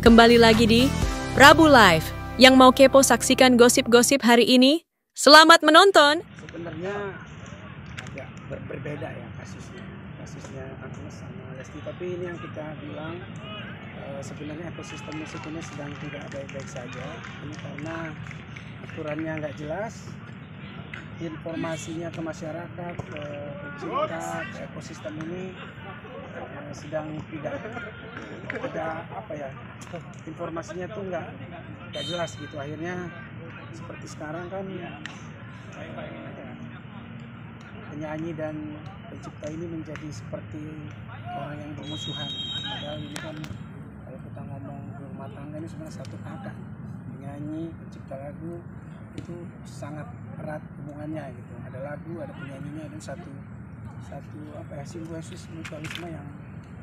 Kembali lagi di Prabu Live. Yang mau kepo saksikan gosip-gosip hari ini, selamat menonton. Sebenarnya agak berbeda ya kasusnya Agnes sama Lesti, tapi ini yang kita bilang sebenarnya ekosistem musik ini sedang tidak baik-baik saja. Ini karena aturannya nggak jelas, informasinya ke masyarakat, ke pecinta, ke ekosistem ini sedang tidak ada informasinya tuh nggak jelas gitu. Akhirnya seperti sekarang kan penyanyi dan pencipta ini menjadi seperti orang yang bermusuhan. Padahal ini kan kalau kita ngomong rumah tangga ini sebenarnya satu kakak. Penyanyi, pencipta lagu itu sangat erat hubungannya gitu. Ada lagu, ada penyanyinya, dan satu simbiosis mutualisme yang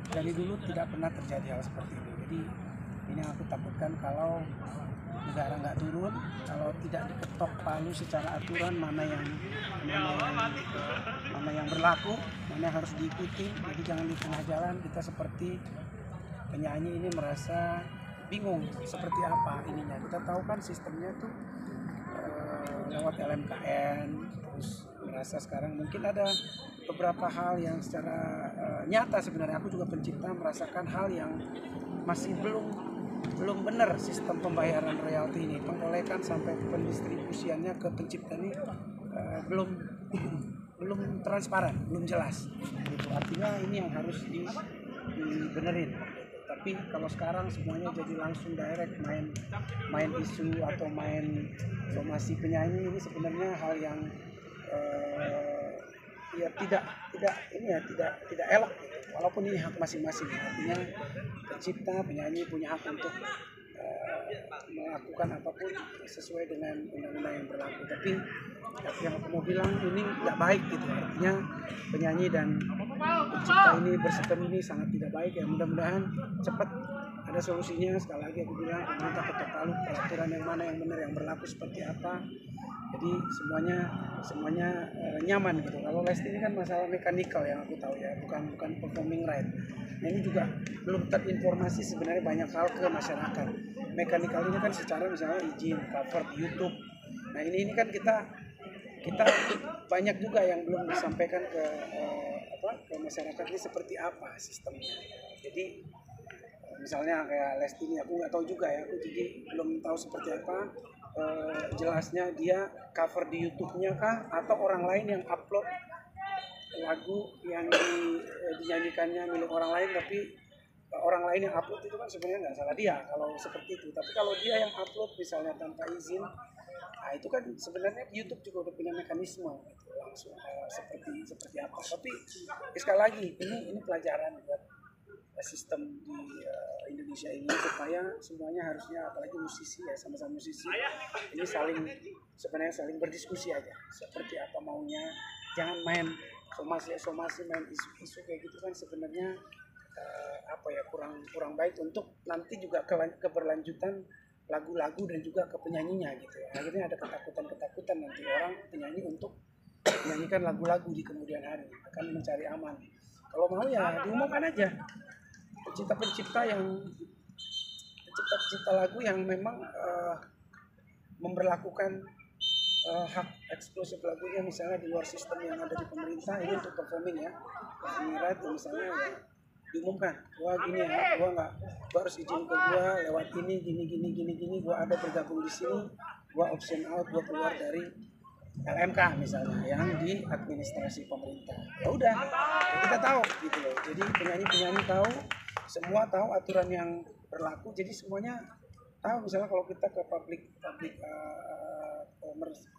dari dulu tidak pernah terjadi hal seperti ini. Jadi ini yang aku takutkan, kalau negara nggak turun, kalau tidak diketok palu secara aturan mana yang berlaku, mana yang harus diikuti. Jadi jangan di tengah jalan kita seperti penyanyi ini merasa bingung seperti apa ininya. Kita tahu kan sistemnya tuh lewat LMKN, terus merasa sekarang mungkin ada beberapa hal yang secara nyata sebenarnya aku juga pencipta merasakan hal yang masih belum benar sistem pembayaran royalti ini, pengkolekan sampai pendistribusiannya ke pencipta ini belum transparan, belum jelas gitu. Artinya ini yang harus dibenerin. Tapi kalau sekarang semuanya jadi langsung direct main isu atau main somasi penyanyi, ini sebenarnya hal yang tidak elok gitu. Walaupun ini hak masing-masing, artinya pencipta, penyanyi punya hak untuk melakukan apapun sesuai dengan undang-undang yang berlaku. Tapi yang aku mau bilang ini nggak baik gitu. Artinya penyanyi dan pencipta ini berseteru ini sangat tidak baik ya. Mudah-mudahan cepat ada solusinya. Sekali lagi aku bilang, pemerintah ketok palu peraturan yang mana yang benar, yang berlaku seperti apa. Jadi semuanya nyaman gitu. Kalau Lesti ini kan masalah mekanikal yang aku tahu ya, bukan performing right. Nah ini juga belum terinformasi sebenarnya banyak hal ke masyarakat. Mekanikal ini kan secara misalnya izin cover di YouTube. Nah ini kan kita banyak juga yang belum disampaikan ke masyarakat ini seperti apa sistemnya. Jadi misalnya kayak Lesti ini aku nggak tahu juga ya, aku jadi belum tahu seperti apa jelasnya dia cover di YouTube-nya kah, atau orang lain yang upload lagu yang dinyanyikannya milik orang lain, tapi orang lain yang upload itu kan sebenarnya nggak salah dia kalau seperti itu. Tapi kalau dia yang upload misalnya tanpa izin, nah itu kan sebenarnya YouTube juga udah punya mekanisme gitu, langsung seperti apa. Tapi sekali lagi ini pelajaran buat sistem di Indonesia ini, supaya semuanya harusnya, apalagi musisi ya, sama-sama musisi ini saling berdiskusi aja seperti apa maunya. Jangan main somasi main isu kayak gitu kan sebenarnya kurang baik untuk nanti juga keberlanjutan lagu-lagu dan juga ke penyanyinya gitu. Akhirnya ada ketakutan nanti orang penyanyi untuk menyanyikan lagu-lagu di kemudian hari, akan mencari aman. Kalau mau ya diumumkan aja. Pencipta lagu yang memang memberlakukan hak eksklusif lagunya misalnya di luar sistem yang ada di pemerintah, ini untuk performing ya, performing right misalnya ya, diumumkan, gua gini ya, gua harus izin ke gua lewat gini, gua ada bergabung di sini, gua option out, gua keluar dari LMK misalnya yang di administrasi pemerintah. Ya udah, kita tahu gitu loh. Jadi penyanyi tahu, semua tahu aturan yang berlaku. Jadi semuanya tahu. Misalnya kalau kita ke public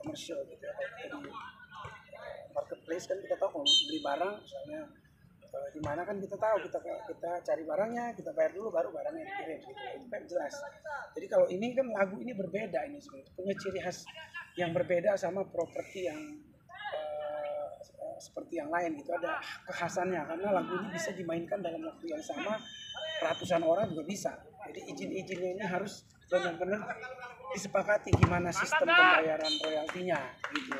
komersial gitu ya, di marketplace kan kita tahu kalau beli barang misalnya di mana kan kita tahu, kita cari barangnya, kita bayar dulu baru barangnya dikirim gitu. Itu kan jelas. Jadi kalau ini kan lagu ini berbeda, ini sebenarnya punya ciri khas yang berbeda sama properti yang seperti yang lain gitu, ada kekhasannya karena lagu ini bisa dimainkan dalam waktu yang sama ratusan orang juga bisa. Jadi izin-izinnya ini harus benar-benar disepakati gimana sistem pembayaran royaltinya gitu.